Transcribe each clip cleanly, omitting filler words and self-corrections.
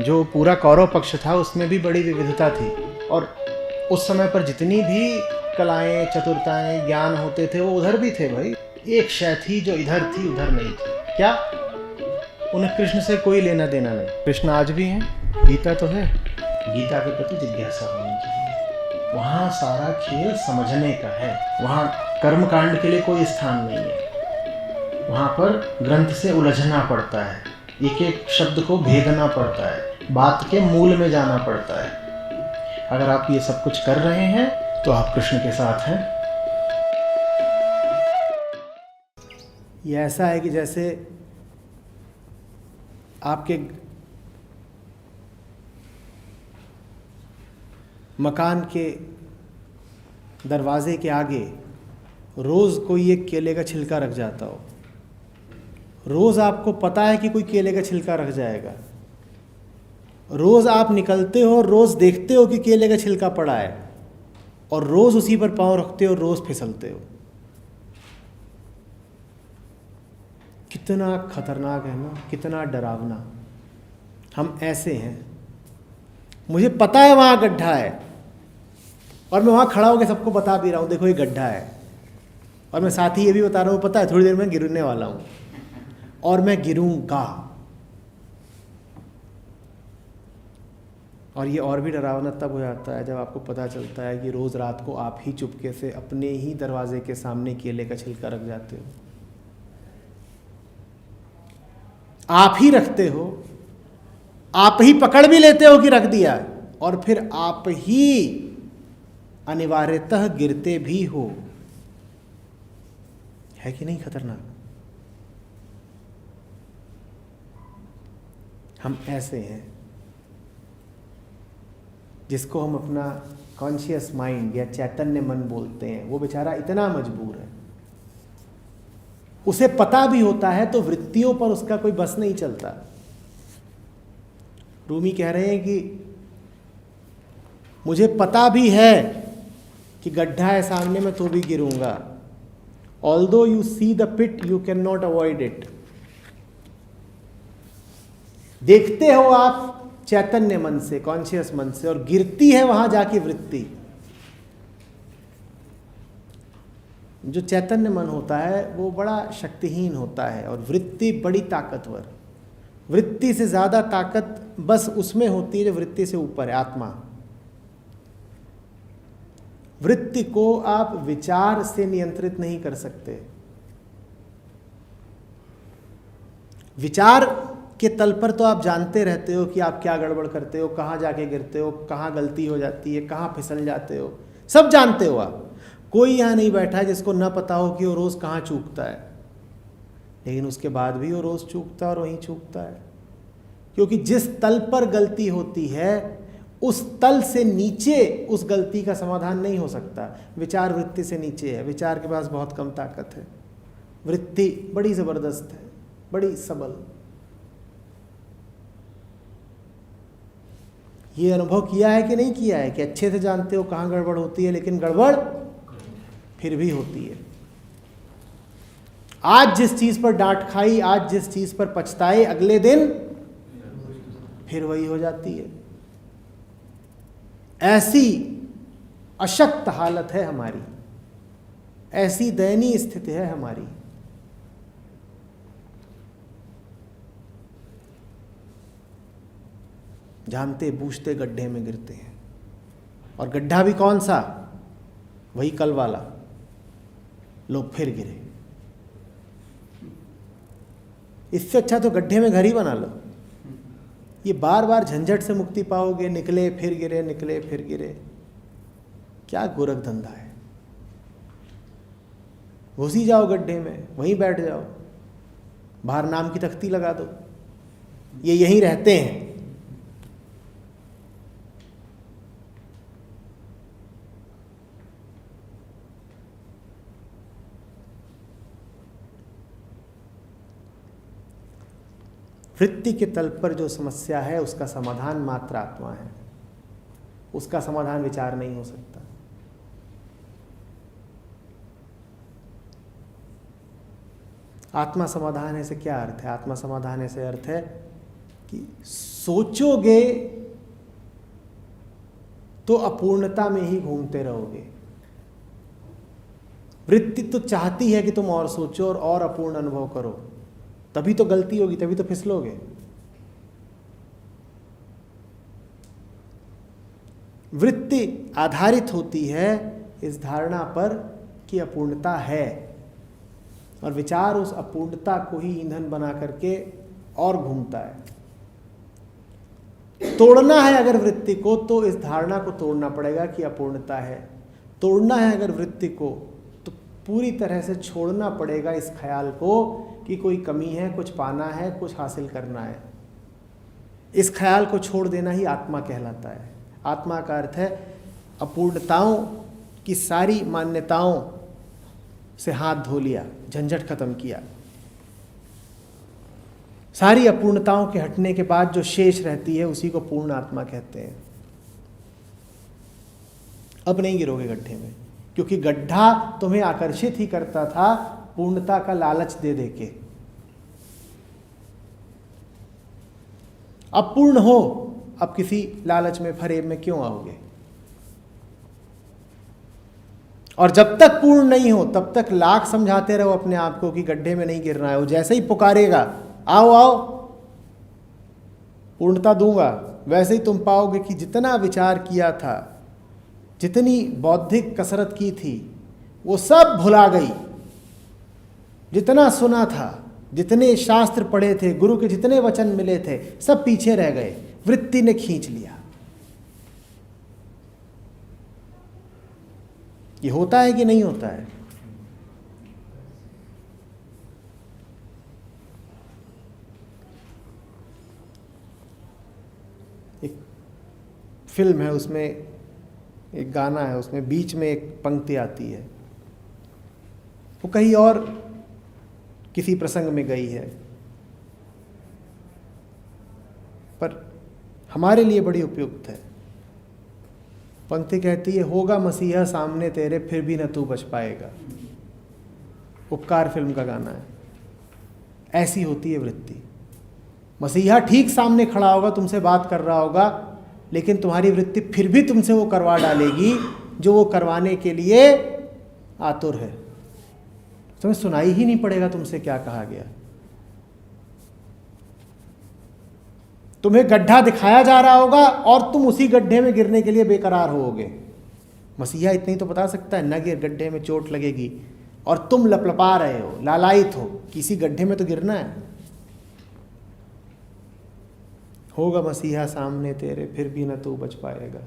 जो पूरा कौरव पक्ष था उसमें भी बड़ी विविधता थी, और उस समय पर जितनी भी कलाएं, चतुरताएं, ज्ञान होते थे वो उधर भी थे भाई। एक शय थी जो इधर थी उधर नहीं थी। क्या? उन्हें कृष्ण से कोई लेना देना नहीं। कृष्ण आज भी हैं, गीता तो है, गीता के प्रति जिज्ञासा होनी चाहिए। वहाँ सारा खेल समझने का है, वहाँ कर्मकांड के लिए कोई स्थान नहीं है। वहाँ पर ग्रंथ से उलझना पड़ता है, एक एक शब्द को भेदना पड़ता है, बात के मूल में जाना पड़ता है। अगर आप ये सब कुछ कर रहे हैं तो आप कृष्ण के साथ हैं। ये ऐसा है कि जैसे आपके मकान के दरवाजे के आगे रोज़ कोई एक केले का छिलका रख जाता हो। रोज़ आपको पता है कि कोई केले का छिलका रख जाएगा। रोज़ आप निकलते हो, रोज़ देखते हो कि केले का छिलका पड़ा है, और रोज़ उसी पर पाँव रखते हो, रोज़ फिसलते हो। कितना खतरनाक है ना, कितना डरावना। हम ऐसे हैं। मुझे पता है वहाँ गड्ढा है, और मैं वहाँ खड़ा होकर सबको बता भी रहा हूँ, देखो ये गड्ढा है, और मैं साथ ही ये भी बता रहा हूँ, पता है थोड़ी देर में गिरने वाला हूँ और मैं गिरूंगा। और ये और भी डरावना तब हो जाता है जब आपको पता चलता है कि रोज़ रात को आप ही चुपके से अपने ही दरवाजे के सामने केले का छिलका रख जाते हो। आप ही रखते हो, आप ही पकड़ भी लेते हो कि रख दिया, और फिर आप ही अनिवार्यतः गिरते भी हो। है कि नहीं खतरनाक? हम ऐसे हैं जिसको हम अपना कॉन्शियस माइंड या चैतन्य मन बोलते हैं। वो बेचारा इतना मजबूर है, उसे पता भी होता है तो वृत्तियों पर उसका कोई बस नहीं चलता। रूमी कह रहे हैं कि मुझे पता भी है कि गड्ढा है सामने में तो भी गिरूंगा। Although you see the pit you can not avoid it. देखते हो आप चैतन्य मन से, कॉन्शियस मन से, और गिरती है वहां जाके वृत्ति। जो चैतन्य मन होता है वो बड़ा शक्तिहीन होता है, और वृत्ति बड़ी ताकतवर। वृत्ति से ज्यादा ताकत बस उसमें होती है जो वृत्ति से ऊपर है, आत्मा। वृत्ति को आप विचार से नियंत्रित नहीं कर सकते। विचार के तल पर तो आप जानते रहते हो कि आप क्या गड़बड़ करते हो, कहाँ जाके गिरते हो, कहाँ गलती हो जाती है, कहाँ फिसल जाते हो, सब जानते हो आप। कोई यहाँ नहीं बैठा है जिसको ना पता हो कि वो रोज़ कहाँ चूकता है, लेकिन उसके बाद भी वो रोज़ चूकता है और वहीं चूकता है। क्योंकि जिस तल पर गलती होती है उस तल से नीचे उस गलती का समाधान नहीं हो सकता। विचार वृत्ति से नीचे है, विचार के पास बहुत कम ताकत है, वृत्ति बड़ी ज़बरदस्त है, बड़ी सबल। ये अनुभव किया है कि नहीं किया है कि अच्छे से जानते हो कहाँ गड़बड़ होती है, लेकिन गड़बड़ फिर भी होती है। आज जिस चीज़ पर डांट खाई, आज जिस चीज़ पर पछताए, अगले दिन फिर वही हो जाती है। ऐसी अशक्त हालत है हमारी, ऐसी दयनीय स्थिति है हमारी। जानते बूझते गड्ढे में गिरते हैं, और गड्ढा भी कौन सा? वही कल वाला। लोग फिर गिरे। इससे अच्छा तो गड्ढे में घर ही बना लो। ये बार बार झंझट से मुक्ति पाओगे, निकले फिर गिरे, निकले फिर गिरे। क्या गोरख धंधा है। घुसी जाओ गड्ढे में, वहीं बैठ जाओ, बाहर नाम की तख्ती लगा दो, ये यहीं रहते हैं। वृत्ति के तल पर जो समस्या है उसका समाधान मात्र आत्मा है, उसका समाधान विचार नहीं हो सकता। आत्मा समाधान है से क्या अर्थ है? आत्मा समाधान है से अर्थ है कि सोचोगे तो अपूर्णता में ही घूमते रहोगे। वृत्ति तो चाहती है कि तुम और सोचो और अपूर्ण अनुभव करो, तभी तो गलती होगी, तभी तो फिसलोगे। वृत्ति आधारित होती है इस धारणा पर कि अपूर्णता है, और विचार उस अपूर्णता को ही ईंधन बना करके और घूमता है। तोड़ना है अगर वृत्ति को तो इस धारणा को तोड़ना पड़ेगा कि अपूर्णता है। तोड़ना है अगर वृत्ति को तो पूरी तरह से छोड़ना पड़ेगा इस ख्याल को कि कोई कमी है, कुछ पाना है, कुछ हासिल करना है। इस ख्याल को छोड़ देना ही आत्मा कहलाता है। आत्मा का अर्थ है अपूर्णताओं की सारी मान्यताओं से हाथ धो लिया, झंझट खत्म किया। सारी अपूर्णताओं के हटने के बाद जो शेष रहती है उसी को पूर्ण आत्मा कहते हैं। अब नहीं गिरोगे गड्ढे में, क्योंकि गड्ढा तुम्हें आकर्षित ही करता था पूर्णता का लालच दे देके। अब पूर्ण हो, अब किसी लालच में फरेब में क्यों आओगे? और जब तक पूर्ण नहीं हो तब तक लाख समझाते रहो अपने आप को कि गड्ढे में नहीं गिरना है। वो जैसे ही पुकारेगा आओ आओ पूर्णता दूंगा, वैसे ही तुम पाओगे कि जितना विचार किया था, जितनी बौद्धिक कसरत की थी, वो सब भुला गई। जितना सुना था, जितने शास्त्र पढ़े थे, गुरु के जितने वचन मिले थे, सब पीछे रह गए। वृत्ति ने खींच लिया। ये होता है कि नहीं होता है? एक फिल्म है, उसमें एक गाना है, उसमें बीच में एक पंक्ति आती है, वो कहीं और किसी प्रसंग में गई है, पर हमारे लिए बड़ी उपयुक्त है। पंक्ति कहती है, होगा मसीहा सामने तेरे फिर भी न तू बच पाएगा। उपकार फिल्म का गाना है। ऐसी होती है वृत्ति। मसीहा ठीक सामने खड़ा होगा, तुमसे बात कर रहा होगा, लेकिन तुम्हारी वृत्ति फिर भी तुमसे वो करवा डालेगी जो वो करवाने के लिए आतुर है। तुम्हें सुनाई ही नहीं पड़ेगा तुमसे क्या कहा गया। तुम्हें गड्ढा दिखाया जा रहा होगा और तुम उसी गड्ढे में गिरने के लिए बेकरार होगे। मसीहा इतनी तो बता सकता है, न गिर, गड्ढे में चोट लगेगी, और तुम लपलपा रहे हो, लालायित हो, किसी गड्ढे में तो गिरना है। होगा मसीहा सामने तेरे फिर भी न तू बच पाएगा।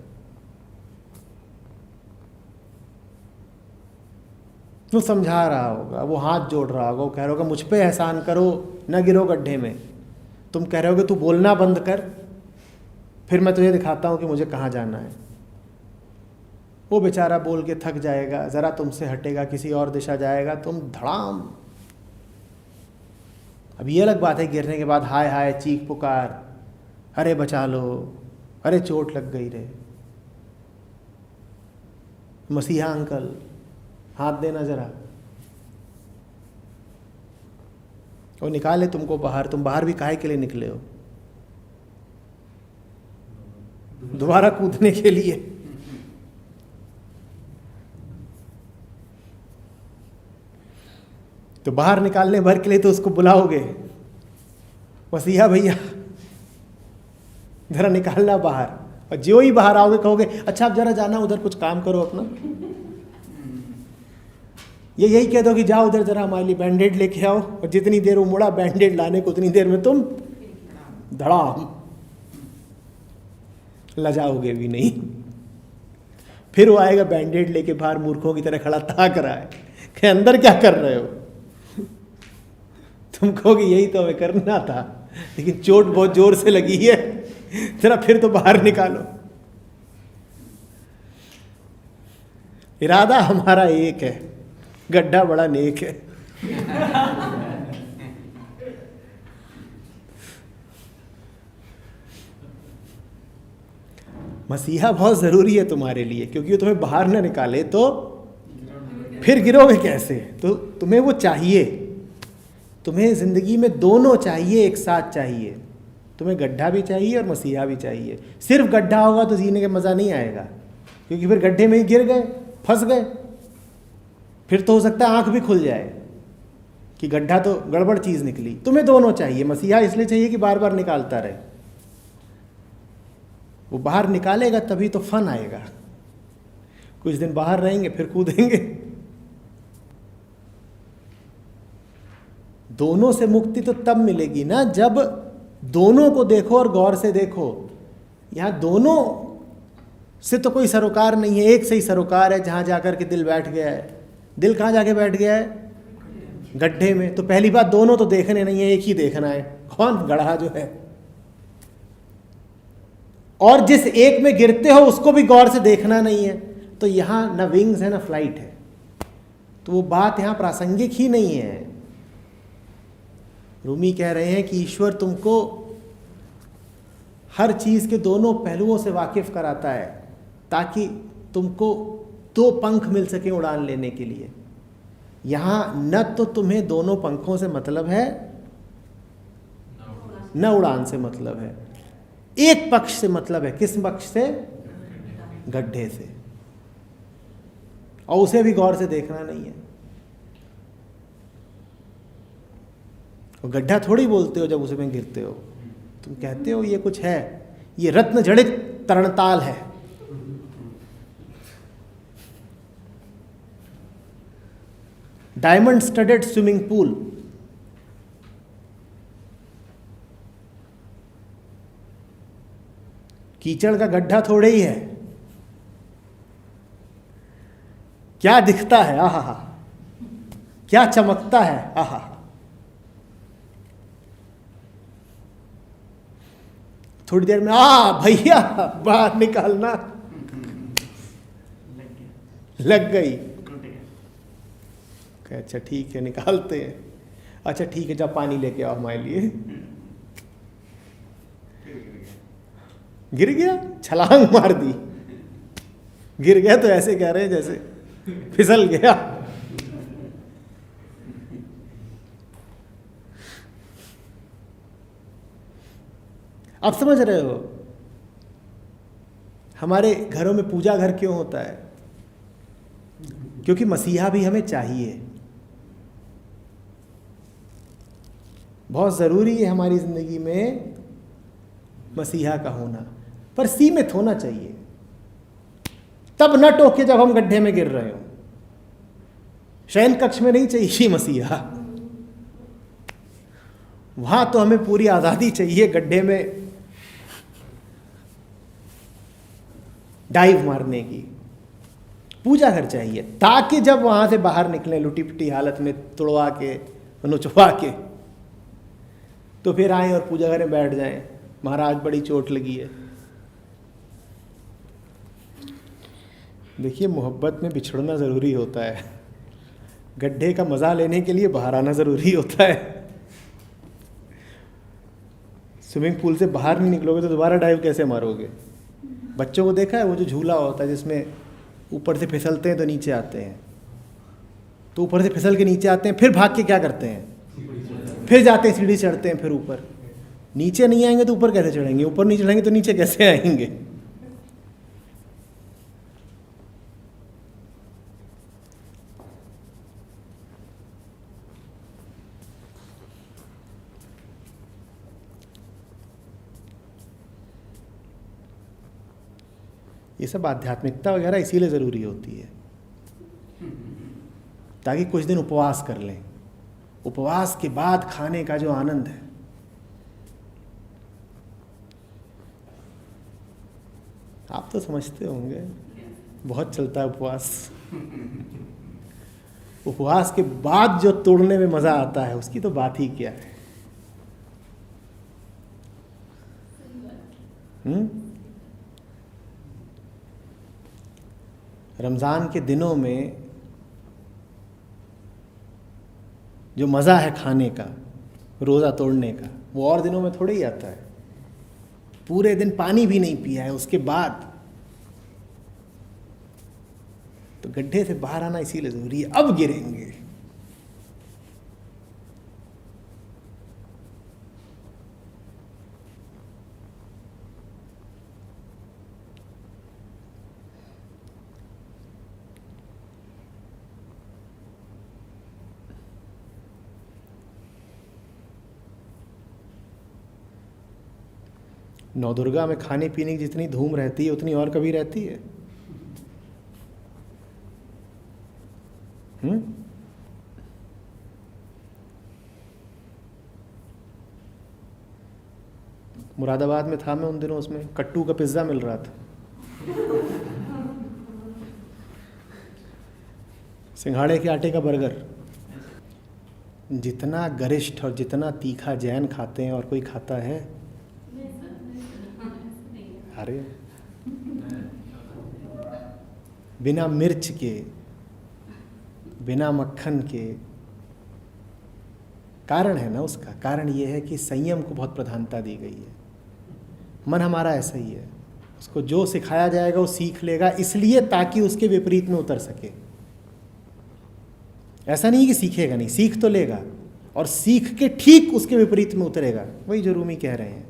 तू समझा रहा होगा, वो हाथ जोड़ रहा होगा, वो कह रहा होगा मुझ पे एहसान करो, न गिरो गड्ढे में। तुम कह रहे होगे तू बोलना बंद कर, फिर मैं तुझे दिखाता हूं कि मुझे कहाँ जाना है। वो बेचारा बोल के थक जाएगा, जरा तुमसे हटेगा, किसी और दिशा जाएगा, तुम धड़ाम। अब ये अलग बात है गिरने के बाद हाय हाय चीख पुकार, अरे बचा लो, अरे चोट लग गई रे, मसीहा अंकल हाथ देना जरा। वो निकाले तुमको बाहर, तुम बाहर भी काहे के लिए निकले हो? दोबारा कूदने के लिए। तो बाहर निकालने भर के लिए तो उसको बुलाओगे, मसीहा भैया जरा निकालना बाहर, और जो ही बाहर आओगे कहोगे अच्छा अब जरा जाना उधर कुछ काम करो अपना। ये यही कह दो कि जाओ उधर जरा हमारे लिए बैंडेड लेके आओ, और जितनी देर वो मुड़ा बैंडेड लाने को उतनी देर में तुम धड़ाम, लजाओगे भी नहीं। फिर वो आएगा बैंडेड लेके बाहर मूर्खों की तरह खड़ा ताक रहा है कि अंदर क्या कर रहे हो? तुम कहोगे यही तो हमें करना था, लेकिन चोट बहुत जोर से लगी है, जरा फिर तो बाहर निकालो। इरादा हमारा एक है, गड्ढा बड़ा नेक है। मसीहा बहुत जरूरी है तुम्हारे लिए, क्योंकि वो तुम्हें बाहर ना निकाले तो फिर गिरोगे कैसे? तो तुम्हें वो चाहिए। तुम्हें जिंदगी में दोनों चाहिए, एक साथ चाहिए। तुम्हें गड्ढा भी चाहिए और मसीहा भी चाहिए। सिर्फ गड्ढा होगा तो जीने का मज़ा नहीं आएगा, क्योंकि फिर गड्ढे में ही गिर गए, फंस गए, फिर तो हो सकता है आंख भी खुल जाए कि गड्ढा तो गड़बड़ चीज़ निकली। तुम्हें दोनों चाहिए। मसीहा इसलिए चाहिए कि बार बार निकालता रहे, वो बाहर निकालेगा तभी तो फन आएगा। कुछ दिन बाहर रहेंगे फिर कूदेंगे। दोनों से मुक्ति तो तब मिलेगी ना जब दोनों को देखो और गौर से देखो। यहां दोनों से तो कोई सरोकार नहीं है, एक से ही सरोकार है जहां जाकर के दिल बैठ गया है। दिल कहां जाके बैठ गया है? गड्ढे में। तो पहली बात, दोनों तो देखने नहीं है, एक ही देखना है। कौन? गड्ढा जो है। और जिस एक में गिरते हो उसको भी गौर से देखना नहीं है, तो यहां ना विंग्स है ना फ्लाइट है, तो वो बात यहां प्रासंगिक ही नहीं है। रूमी कह रहे हैं कि ईश्वर तुमको हर चीज के दोनों पहलुओं से वाकिफ कराता है ताकि तुमको दो पंख मिल सके उड़ान लेने के लिए। यहां न तो तुम्हें दोनों पंखों से मतलब है, न उड़ान से मतलब है। एक पक्ष से मतलब है। किस पक्ष से? गड्ढे से। और उसे भी गौर से देखना नहीं है। और गड्ढा थोड़ी बोलते हो जब उसमें गिरते हो, तुम कहते हो ये कुछ है, ये रत्न जड़ित तरणताल है। Diamond studded swimming pool. कीचड़ का गड्ढा थोड़े ही है। क्या दिखता है, आहा, क्या चमकता है, आहा। थोड़ी देर में भैया बाहर निकालना, लग गई। अच्छा ठीक है, निकालते हैं। अच्छा ठीक है, जब पानी लेके आओ हमारे लिए। गिर गया, छलांग मार दी। गिर गया तो ऐसे कह रहे हैं जैसे फिसल गया। आप समझ रहे हो हमारे घरों में पूजा घर क्यों होता है? क्योंकि मसीहा भी हमें चाहिए। बहुत ज़रूरी है हमारी ज़िंदगी में मसीहा का होना, पर सीमित होना चाहिए। तब न टोके जब हम गड्ढे में गिर रहे हो। शयन कक्ष में नहीं चाहिए मसीहा, वहां तो हमें पूरी आज़ादी चाहिए गड्ढे में डाइव मारने की। पूजा घर चाहिए ताकि जब वहां से बाहर निकले लुटी पिटी हालत में, तुड़वा के नुचवा के, तो फिर आए और पूजा घर में बैठ जाएं, महाराज बड़ी चोट लगी है। देखिए, मोहब्बत में बिछड़ना ज़रूरी होता है। गड्ढे का मज़ा लेने के लिए बाहर आना ज़रूरी होता है। स्विमिंग पूल से बाहर नहीं निकलोगे तो दोबारा डाइव कैसे मारोगे? बच्चों को देखा है वो जो झूला होता है जिसमें ऊपर से फिसलते हैं तो नीचे आते हैं, तो ऊपर से फिसल के नीचे आते हैं, फिर भाग के क्या करते हैं? फिर जाते हैं, सीढ़ी चढ़ते हैं, फिर ऊपर। नीचे नहीं आएंगे तो ऊपर कैसे चढ़ेंगे? ऊपर नहीं चढ़ेंगे तो नीचे कैसे आएंगे? ये सब आध्यात्मिकता वगैरह इसीलिए ज़रूरी होती है ताकि कुछ दिन उपवास कर लें। उपवास के बाद खाने का जो आनंद है, आप तो समझते होंगे, बहुत चलता है उपवास। उपवास के बाद जो तोड़ने में मज़ा आता है उसकी तो बात ही क्या है। रमज़ान के दिनों में जो मज़ा है खाने का, रोज़ा तोड़ने का, वो और दिनों में थोड़े ही आता है। पूरे दिन पानी भी नहीं पिया है उसके बाद, तो गड्ढे से बाहर आना इसीलिए ज़रूरी है। अब गिरेंगे। नवदुर्गा में खाने पीने की जितनी धूम रहती है उतनी और कभी रहती है? मुरादाबाद में था मैं उन दिनों, उसमें कट्टू का पिज्ज़ा मिल रहा था, सिंघाड़े के आटे का बर्गर। जितना गरिष्ठ और जितना तीखा जैन खाते हैं और कोई खाता है? अरे बिना मिर्च के, बिना मक्खन के। कारण है ना उसका, कारण ये है कि संयम को बहुत प्रधानता दी गई है। मन हमारा ऐसा ही है, उसको जो सिखाया जाएगा वो सीख लेगा, इसलिए ताकि उसके विपरीत में उतर सके। ऐसा नहीं कि सीखेगा नहीं, सीख तो लेगा और सीख के ठीक उसके विपरीत में उतरेगा। वही जो रूमी कह रहे हैं,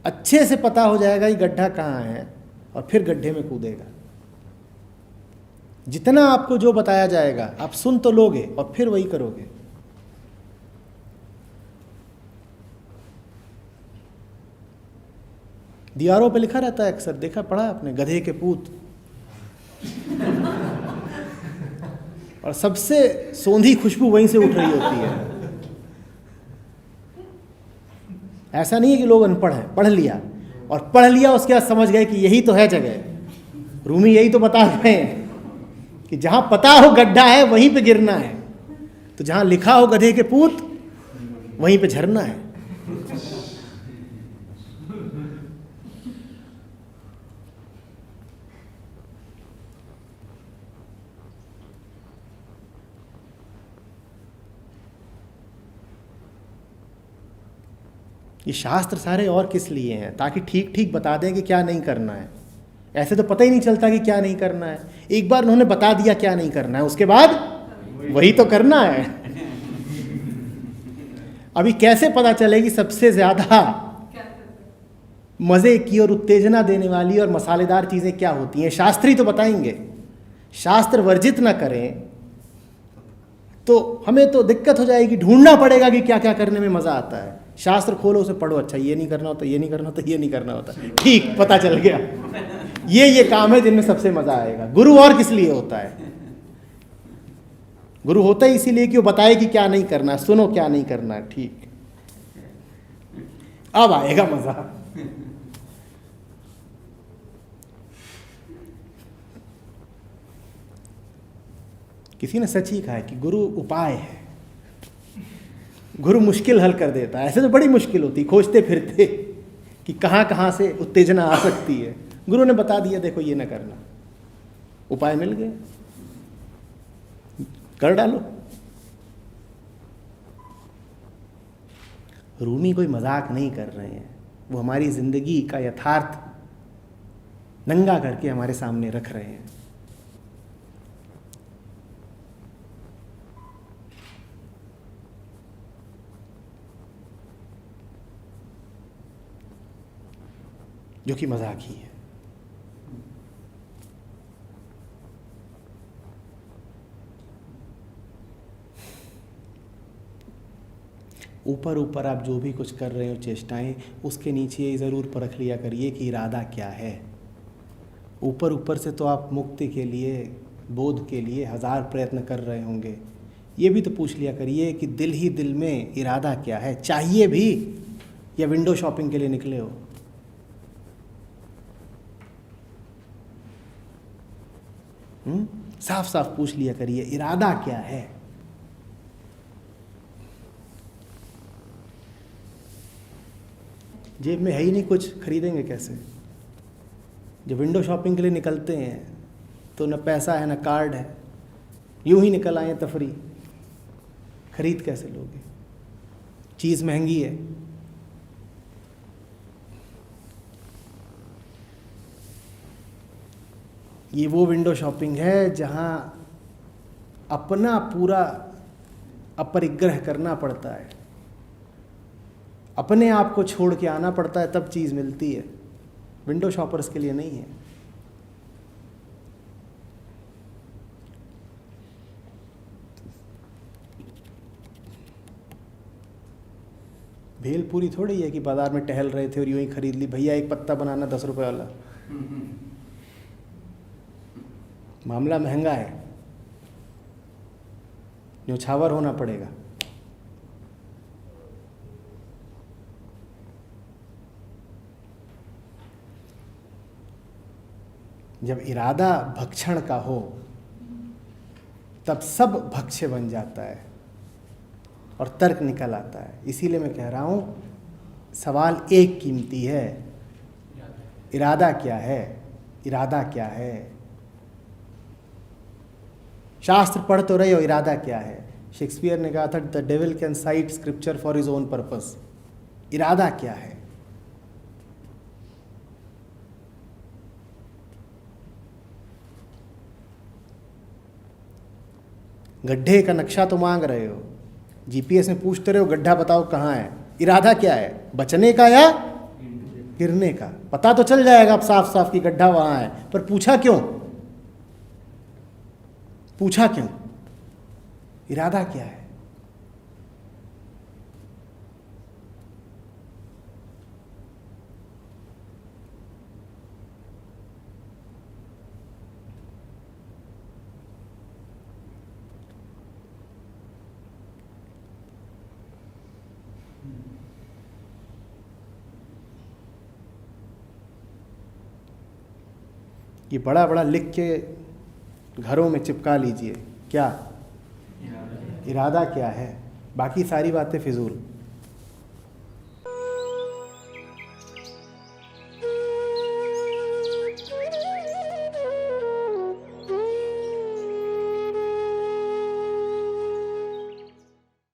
अच्छे से पता हो जाएगा कि गड्ढा कहाँ है और फिर गड्ढे में कूदेगा। जितना आपको जो बताया जाएगा आप सुन तो लोगे और फिर वही करोगे। दीवारों पे लिखा रहता है अक्सर, देखा पढ़ा आपने, गधे के पूत। और सबसे सौंधी खुशबू वहीं से उठ रही होती है। ऐसा नहीं है कि लोग अनपढ़ हैं, पढ़ लिया और पढ़ लिया उसके बाद समझ गए कि यही तो है जगह। रूमी यही तो बता रहे हैं कि जहां पता हो गड्ढा है वहीं पे गिरना है, तो जहां लिखा हो गधे के पूत वहीं पे झरना है। ये शास्त्र सारे और किस लिए हैं? ताकि ठीक ठीक बता दें कि क्या नहीं करना है। ऐसे तो पता ही नहीं चलता कि क्या नहीं करना है। एक बार उन्होंने बता दिया क्या नहीं करना है, उसके बाद वही तो करना है। अभी कैसे पता चले कि सबसे ज्यादा मजे की और उत्तेजना देने वाली और मसालेदार चीजें क्या होती हैं? शास्त्री तो बताएंगे। शास्त्र वर्जित ना करें तो हमें तो दिक्कत हो जाएगी, ढूंढना पड़ेगा कि क्या क्या करने में मजा आता है। शास्त्र खोलो, उसे पढ़ो, अच्छा ये नहीं करना होता, ये नहीं करना होता, ये नहीं करना होता, ठीक, पता चल गया। ये काम है जिनमें सबसे मजा आएगा। गुरु और किस लिए होता है? गुरु होता है इसीलिए कि वो बताए कि क्या नहीं करना है, सुनो क्या नहीं करना है, ठीक, अब आएगा मजा। किसी ने सच ही कहा है कि गुरु उपाय है, गुरु मुश्किल हल कर देता है। ऐसे तो बड़ी मुश्किल होती, खोजते फिरते कि कहाँ कहाँ से उत्तेजना आ सकती है। गुरु ने बता दिया देखो ये ना करना, उपाय मिल गए, कर डालो। रूमी कोई मजाक नहीं कर रहे हैं, वो हमारी जिंदगी का यथार्थ नंगा करके हमारे सामने रख रहे हैं। जो कि मजाक ही है। ऊपर ऊपर आप जो भी कुछ कर रहे हो चेष्टाएं, उसके नीचे ज़रूर परख लिया करिए कि इरादा क्या है। ऊपर ऊपर से तो आप मुक्ति के लिए, बोध के लिए हज़ार प्रयत्न कर रहे होंगे, ये भी तो पूछ लिया करिए कि दिल ही दिल में इरादा क्या है, चाहिए भी या विंडो शॉपिंग के लिए निकले हो। साफ साफ पूछ लिया करिए इरादा क्या है। जेब में है ही नहीं कुछ, खरीदेंगे कैसे? जब विंडो शॉपिंग के लिए निकलते हैं तो न पैसा है न कार्ड है, यूं ही निकल आए तफरी, खरीद कैसे लोगे? चीज़ महंगी है। ये वो विंडो शॉपिंग है जहां अपना पूरा अपरिग्रह करना पड़ता है, अपने आप को छोड़ के आना पड़ता है, तब चीज़ मिलती है। विंडो शॉपर्स के लिए नहीं है। भेलपूरी थोड़ी है कि बाजार में टहल रहे थे और यूं ही खरीद ली, भैया एक पत्ता बनाना 10 रुपये वाला। मामला महंगा है, न्यौछावर होना पड़ेगा। जब इरादा भक्षण का हो तब सब भक्ष्य बन जाता है और तर्क निकल आता है। इसीलिए मैं कह रहा हूँ सवाल एक कीमती है, इरादा क्या है, इरादा क्या है। शास्त्र पढ़ तो रहे हो, इरादा क्या है। शेक्सपियर ने कहा था the devil can site scripture for his own purpose. इरादा क्या है। गड्ढे का नक्शा तो मांग रहे हो, जीपीएस में पूछते रहे हो गड्ढा बताओ कहाँ है। इरादा क्या है, बचने का या गिरने का। पता तो चल जाएगा अब साफ साफ कि गड्ढा वहां है, पर पूछा क्यों, पूछा क्यों, इरादा क्या है। ये बड़ा बड़ा लिख के घरों में चिपका लीजिए, क्या इरादा क्या है, बाकी सारी बातें फिजूल।